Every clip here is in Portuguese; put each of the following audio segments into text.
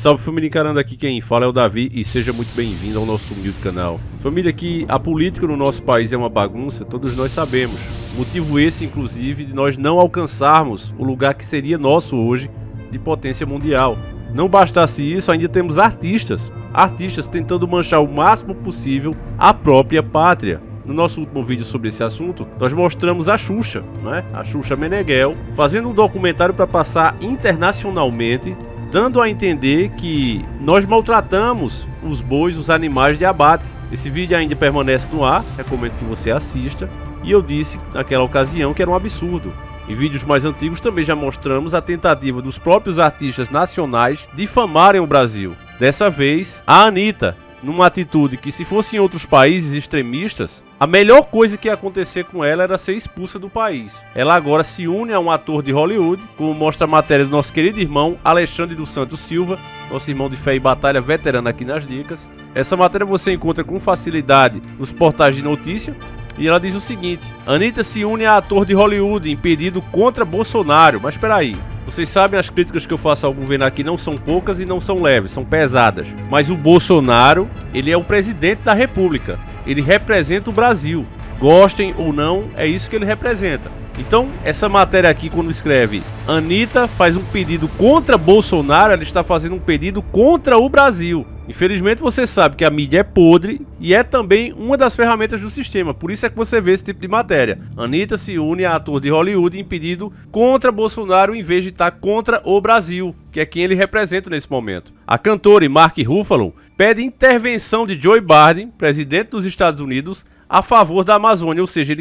salve família encarando, aqui quem fala é o Davi e seja muito bem-vindo ao nosso humilde canal. Família, que a política no nosso país é uma bagunça, todos nós sabemos. Motivo esse, inclusive, de nós não alcançarmos o lugar que seria nosso hoje de potência mundial. Não bastasse isso, ainda temos artistas tentando manchar o máximo possível a própria pátria. No nosso último vídeo sobre esse assunto, nós mostramos a Xuxa, a Xuxa Meneghel, fazendo um documentário para passar internacionalmente, dando a entender que nós maltratamos os bois, os animais de abate. Esse vídeo ainda permanece no ar, recomendo que você assista, e eu disse naquela ocasião que era um absurdo. Em vídeos mais antigos também já mostramos a tentativa dos próprios artistas nacionais difamarem o Brasil. Dessa vez, a Anitta, numa atitude que, se fosse em outros países extremistas, a melhor coisa que ia acontecer com ela era ser expulsa do país. Ela agora se une a um ator de Hollywood, como mostra a matéria do nosso querido irmão Alexandre dos Santos Silva, nosso irmão de fé e batalha veterano aqui nas dicas. Essa matéria você encontra com facilidade nos portais de notícia, e ela diz o seguinte: Anitta se une a ator de Hollywood em pedido contra Bolsonaro. Mas espera aí, vocês sabem, as críticas que eu faço ao governo aqui não são poucas e não são leves, são pesadas. Mas o Bolsonaro, ele é o presidente da República. Ele representa o Brasil. Gostem ou não, é isso que ele representa. Então, essa matéria aqui, quando escreve Anitta faz um pedido contra Bolsonaro, ela está fazendo um pedido contra o Brasil. Infelizmente, você sabe que a mídia é podre e é também uma das ferramentas do sistema. Por isso é que você vê esse tipo de matéria. Anitta se une a ator de Hollywood em pedido contra Bolsonaro em vez de estar contra o Brasil, que é quem ele representa nesse momento. A cantora e Mark Ruffalo pede intervenção de Joe Biden, presidente dos Estados Unidos, a favor da Amazônia. Ou seja,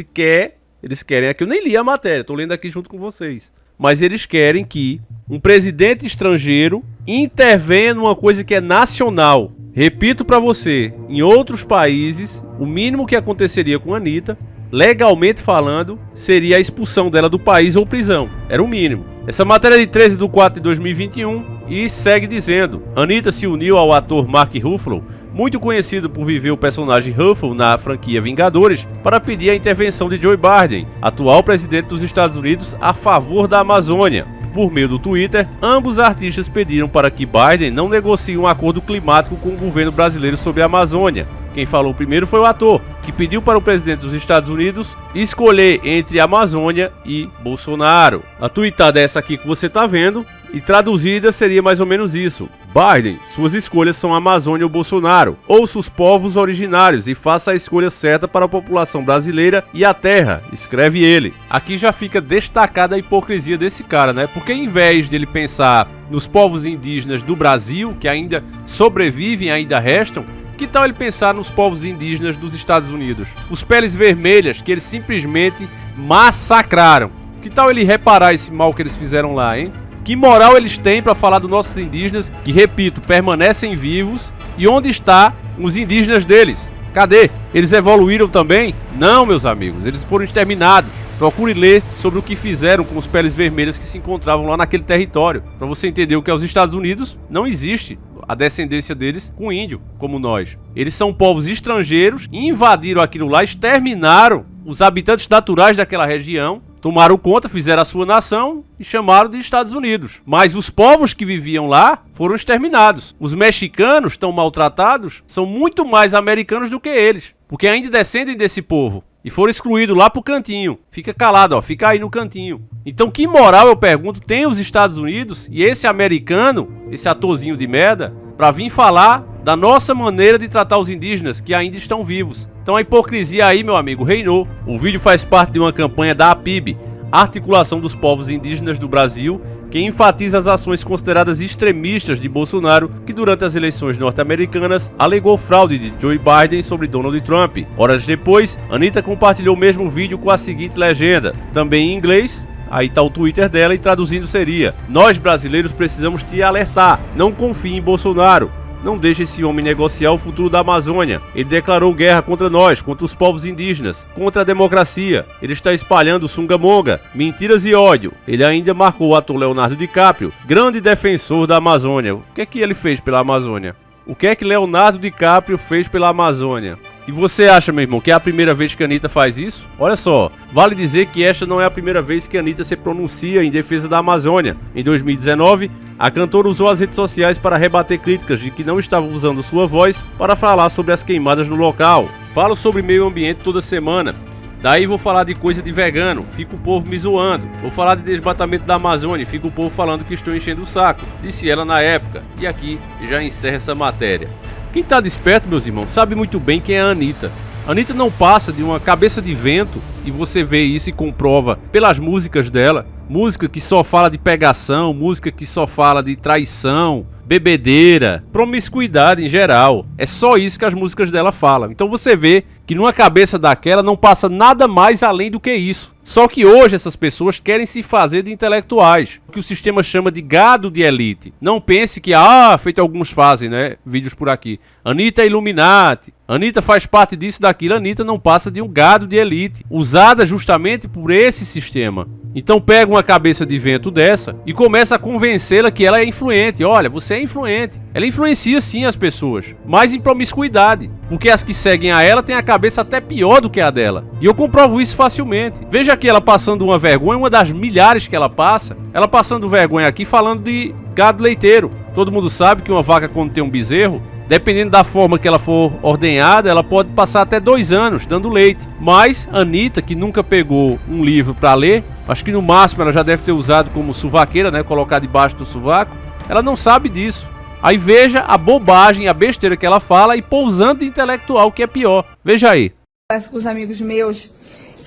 eles querem aqui, eu nem li a matéria, estou lendo aqui junto com vocês. Mas eles querem que um presidente estrangeiro intervenha numa coisa que é nacional. Repito para você, em outros países, o mínimo que aconteceria com a Anitta, legalmente falando, seria a expulsão dela do país ou prisão. Era o mínimo. Essa matéria é de 13 de 4 de 2021 e segue dizendo: Anitta se uniu ao ator Mark Ruffalo, muito conhecido por viver o personagem Ruffalo na franquia Vingadores, para pedir a intervenção de Joe Biden, atual presidente dos Estados Unidos, a favor da Amazônia. Por meio do Twitter, ambos artistas pediram para que Biden não negocie um acordo climático com o governo brasileiro sobre a Amazônia. Quem falou primeiro foi o ator, que pediu para o presidente dos Estados Unidos escolher entre Amazônia e Bolsonaro. A tweetada é essa aqui que você está vendo, e traduzida seria mais ou menos isso: Biden, suas escolhas são Amazônia ou Bolsonaro. Ouça os povos originários e faça a escolha certa para a população brasileira e a terra, escreve ele. Aqui já fica destacada a hipocrisia desse cara, Porque em vez dele pensar nos povos indígenas do Brasil, que ainda sobrevivem, ainda restam, que tal ele pensar nos povos indígenas dos Estados Unidos? Os peles vermelhas que eles simplesmente massacraram. Que tal ele reparar esse mal que eles fizeram lá, hein? Que moral eles têm para falar dos nossos indígenas, que, repito, permanecem vivos? E onde estão os indígenas deles? Cadê? Eles evoluíram também? Não, meus amigos, eles foram exterminados. Procure ler sobre o que fizeram com os peles vermelhas que se encontravam lá naquele território. Para você entender o que é os Estados Unidos, não existe a descendência deles com índio, como nós. Eles são povos estrangeiros, invadiram aquilo lá, exterminaram os habitantes naturais daquela região, tomaram conta, fizeram a sua nação e chamaram de Estados Unidos. Mas os povos que viviam lá foram exterminados. Os mexicanos, tão maltratados, são muito mais americanos do que eles, porque ainda descendem desse povo e foram excluídos lá pro cantinho. Fica calado, fica aí no cantinho. Então que moral, eu pergunto, tem os Estados Unidos e esse americano, esse atorzinho de merda, pra vir falar da nossa maneira de tratar os indígenas que ainda estão vivos? Então a hipocrisia aí, meu amigo, reinou. O vídeo faz parte de uma campanha da APIB, Articulação dos Povos Indígenas do Brasil, que enfatiza as ações consideradas extremistas de Bolsonaro, que durante as eleições norte-americanas alegou fraude de Joe Biden sobre Donald Trump. Horas depois, Anitta compartilhou o mesmo vídeo com a seguinte legenda, também em inglês. Aí tá o Twitter dela e traduzindo seria: nós brasileiros precisamos te alertar, não confie em Bolsonaro. Não deixe esse homem negociar o futuro da Amazônia. Ele declarou guerra contra nós, contra os povos indígenas, contra a democracia. Ele está espalhando sungamonga, mentiras e ódio. Ele ainda marcou o ator Leonardo DiCaprio, grande defensor da Amazônia. O que é que ele fez pela Amazônia? O que é que Leonardo DiCaprio fez pela Amazônia? E você acha, meu irmão, que é a primeira vez que a Anitta faz isso? Olha só, vale dizer que esta não é a primeira vez que a Anitta se pronuncia em defesa da Amazônia. Em 2019, a cantora usou as redes sociais para rebater críticas de que não estava usando sua voz para falar sobre as queimadas no local. Falo sobre meio ambiente toda semana. Daí vou falar de coisa de vegano, fica o povo me zoando. Vou falar de desmatamento da Amazônia, fica o povo falando que estou enchendo o saco. Disse ela na época. E aqui já encerra essa matéria. Quem tá desperto, meus irmãos, sabe muito bem quem é a Anitta. A Anitta não passa de uma cabeça de vento, e você vê isso e comprova pelas músicas dela. Música que só fala de pegação, música que só fala de traição, bebedeira, promiscuidade em geral. É só isso que as músicas dela falam. Então você vê que numa cabeça daquela não passa nada mais além do que isso. Só que hoje essas pessoas querem se fazer de intelectuais, o que o sistema chama de gado de elite. Não pense que, feito alguns fazem, né, vídeos por aqui. Anitta é Illuminati, Anitta faz parte disso, daquilo. Anitta não passa de um gado de elite, usada justamente por esse sistema. Então pega uma cabeça de vento dessa e começa a convencê-la que ela é influente. Olha, você é influente. Ela influencia sim as pessoas, mas em promiscuidade, porque as que seguem a ela têm a cabeça até pior do que a dela. E eu comprovo isso facilmente. Veja aqui ela passando uma vergonha, uma das milhares que ela passando vergonha aqui falando de gado leiteiro. Todo mundo sabe que uma vaca, quando tem um bezerro, dependendo da forma que ela for ordenhada, ela pode passar até 2 anos dando leite. Mas a Anitta, que nunca pegou um livro para ler, acho que no máximo ela já deve ter usado como suvaqueira, né, colocar debaixo do sovaco, ela não sabe disso. Aí veja a bobagem, a besteira que ela fala e pousando de intelectual, que é pior. Veja aí. Converso com os amigos meus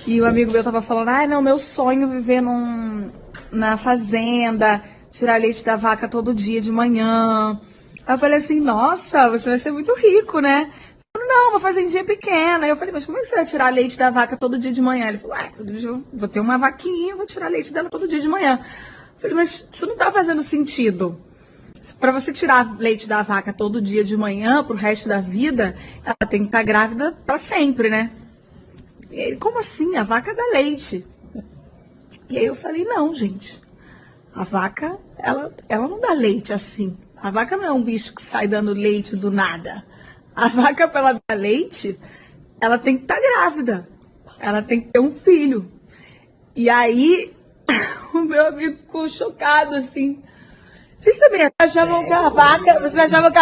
e o amigo meu tava falando, não, meu sonho é viver na fazenda, tirar leite da vaca todo dia de manhã. Aí eu falei assim, nossa, você vai ser muito rico, né? Eu falei, não, uma fazendinha pequena. Aí eu falei, mas como é que você vai tirar leite da vaca todo dia de manhã? Ele falou, todo dia eu vou ter uma vaquinha, vou tirar leite dela todo dia de manhã. Eu falei, mas isso não tá fazendo sentido. Para você tirar leite da vaca todo dia de manhã, pro resto da vida, ela tem que estar grávida para sempre, né? E ele, como assim? A vaca dá leite. E aí eu falei, não, gente. A vaca, ela não dá leite assim. A vaca não é um bicho que sai dando leite do nada. A vaca, para ela dar leite, ela tem que estar grávida. Ela tem que ter um filho. E aí, o meu amigo ficou chocado, assim. Vocês também achavam que a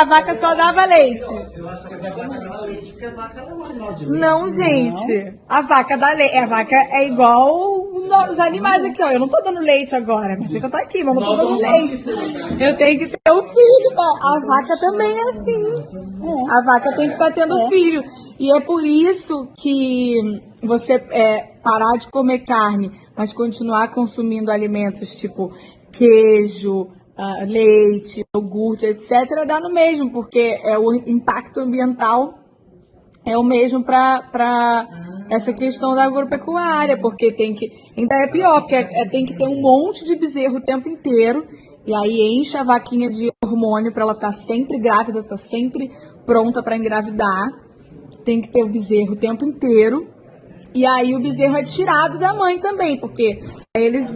vaca só dava leite? Eu acho que a vaca não dava leite, porque a vaca é um animal de leite. Não, gente. A vaca dá leite. A vaca é igual os animais aqui, ó. Eu não tô dando leite agora. Minha filha tá aqui, mas eu não tô dando leite. Eu tenho que ter um filho. A vaca também é assim. A vaca tem que estar tendo filho. E é por isso que você parar de comer carne, mas continuar consumindo alimentos tipo queijo, leite, iogurte, etc., dá no mesmo, porque o impacto ambiental é o mesmo para essa questão da agropecuária, porque ainda é pior, porque tem que ter um monte de bezerro o tempo inteiro, e aí enche a vaquinha de hormônio para ela estar sempre grávida, estar sempre pronta para engravidar, tem que ter o bezerro o tempo inteiro, e aí o bezerro é tirado da mãe também, porque eles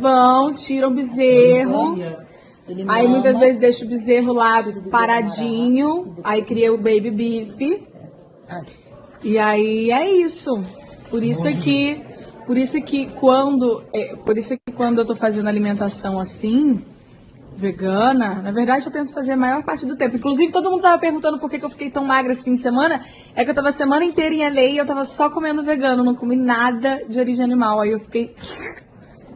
tiram o bezerro. Aí muitas vezes deixa o bezerro lá paradinho, aí cria o baby beef. E aí é isso. Por isso é que quando eu tô fazendo alimentação assim, vegana, na verdade eu tento fazer a maior parte do tempo. Inclusive todo mundo tava perguntando por que eu fiquei tão magra esse fim de semana. É que eu tava a semana inteira em LA e eu tava só comendo vegano, não comi nada de origem animal. Aí eu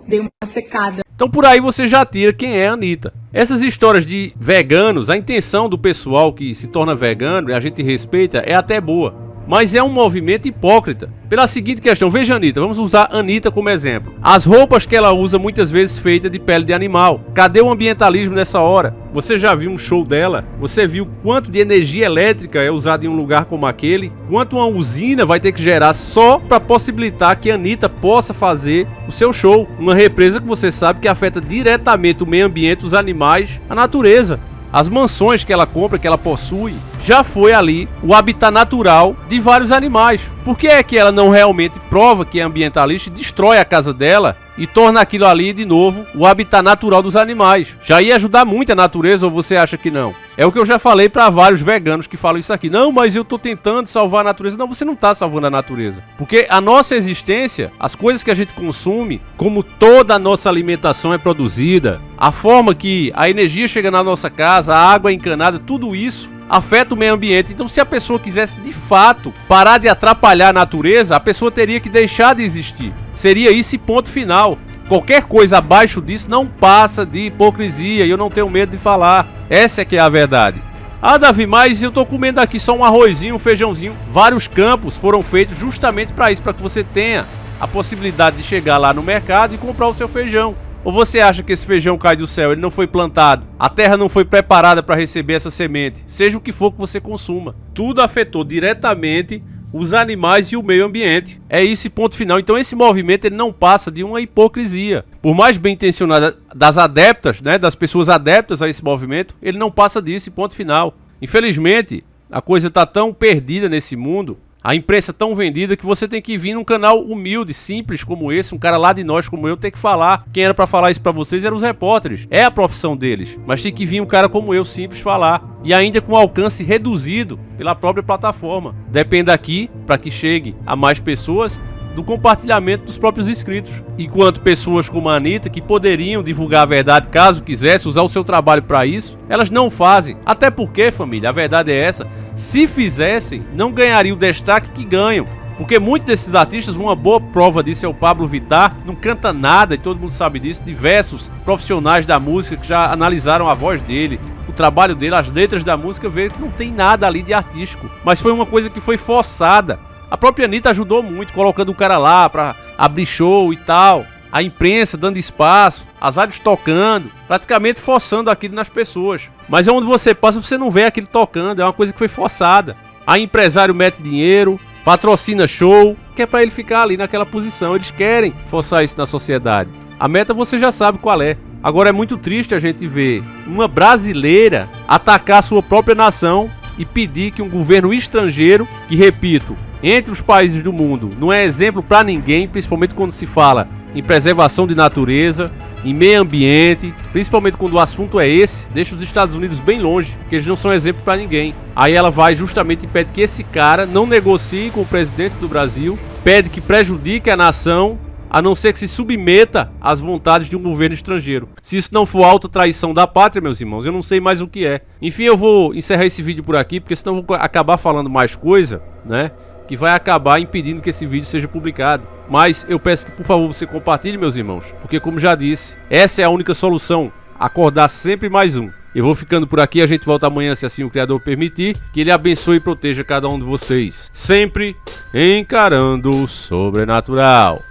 dei uma secada. Então por aí você já tira quem é a Anitta. Essas histórias de veganos, a intenção do pessoal que se torna vegano e a gente respeita é até boa. Mas é um movimento hipócrita. Pela seguinte questão, veja a Anitta, vamos usar a Anitta como exemplo. As roupas que ela usa muitas vezes feitas de pele de animal. Cadê o ambientalismo nessa hora? Você já viu um show dela? Você viu quanto de energia elétrica é usada em um lugar como aquele? Quanto uma usina vai ter que gerar só para possibilitar que a Anitta possa fazer o seu show? Uma represa que você sabe que afeta diretamente o meio ambiente, os animais, a natureza. As mansões que ela compra, que ela possui, já foi ali o habitat natural de vários animais. Por que é que ela não realmente prova que é ambientalista e destrói a casa dela e torna aquilo ali de novo o habitat natural dos animais? Já ia ajudar muito a natureza, ou você acha que não? É o que eu já falei para vários veganos que falam isso aqui. Não, mas eu tô tentando salvar a natureza. Não, você não tá salvando a natureza. Porque a nossa existência, as coisas que a gente consome, como toda a nossa alimentação é produzida, a forma que a energia chega na nossa casa, a água é encanada, tudo isso afeta o meio ambiente. Então, se a pessoa quisesse de fato parar de atrapalhar a natureza, a pessoa teria que deixar de existir. Seria isso e ponto final. Qualquer coisa abaixo disso não passa de hipocrisia, e eu não tenho medo de falar. Essa é que é a verdade. Ah, Davi, mas eu tô comendo aqui só um arrozinho, um feijãozinho. Vários campos foram feitos justamente para isso, para que você tenha a possibilidade de chegar lá no mercado e comprar o seu feijão. Ou você acha que esse feijão cai do céu? Ele não foi plantado, a terra não foi preparada para receber essa semente. Seja o que for que você consuma, tudo afetou diretamente os animais e o meio ambiente. É isso, ponto final. Então esse movimento ele não passa de uma hipocrisia. Por mais bem intencionada das adeptas, né, das pessoas adeptas a esse movimento, ele não passa disso, ponto final. Infelizmente, a coisa está tão perdida nesse mundo, a imprensa tão vendida, que você tem que vir num canal humilde, simples como esse, um cara lá de nós como eu, tem que falar. Quem era pra falar isso pra vocês eram os repórteres, é a profissão deles, mas tem que vir um cara como eu, simples, falar, e ainda com alcance reduzido pela própria plataforma. Depende aqui, para que chegue a mais pessoas, do compartilhamento dos próprios inscritos. Enquanto pessoas como a Anitta, que poderiam divulgar a verdade caso quisesse, usar o seu trabalho para isso, elas não fazem. Até porque, família, a verdade é essa, se fizessem, não ganhariam o destaque que ganham. Porque muitos desses artistas, uma boa prova disso é o Pablo Vittar, não canta nada e todo mundo sabe disso. Diversos profissionais da música que já analisaram a voz dele, o trabalho dele, as letras da música, vê que não tem nada ali de artístico. Mas foi uma coisa que foi forçada. A própria Anitta ajudou muito, colocando o cara lá pra abrir show e tal. A imprensa dando espaço, as rádios tocando, praticamente forçando aquilo nas pessoas. Mas onde você passa, você não vê aquilo tocando, é uma coisa que foi forçada. Aí empresário mete dinheiro, patrocina show, que é pra ele ficar ali naquela posição. Eles querem forçar isso na sociedade. A meta você já sabe qual é. Agora é muito triste a gente ver uma brasileira atacar a sua própria nação e pedir que um governo estrangeiro, que repito, entre os países do mundo, não é exemplo para ninguém, principalmente quando se fala em preservação de natureza, em meio ambiente, principalmente quando o assunto é esse, deixa os Estados Unidos bem longe, porque eles não são exemplo para ninguém. Aí ela vai justamente e pede que esse cara não negocie com o presidente do Brasil, pede que prejudique a nação, a não ser que se submeta às vontades de um governo estrangeiro. Se isso não for autotraição da pátria, meus irmãos, eu não sei mais o que é. Enfim, eu vou encerrar esse vídeo por aqui, porque senão eu vou acabar falando mais coisa, né, que vai acabar impedindo que esse vídeo seja publicado. Mas eu peço que, por favor, você compartilhe, meus irmãos, porque, como já disse, essa é a única solução, acordar sempre mais um. Eu vou ficando por aqui, a gente volta amanhã, se assim o Criador permitir. Que Ele abençoe e proteja cada um de vocês, sempre encarando o sobrenatural.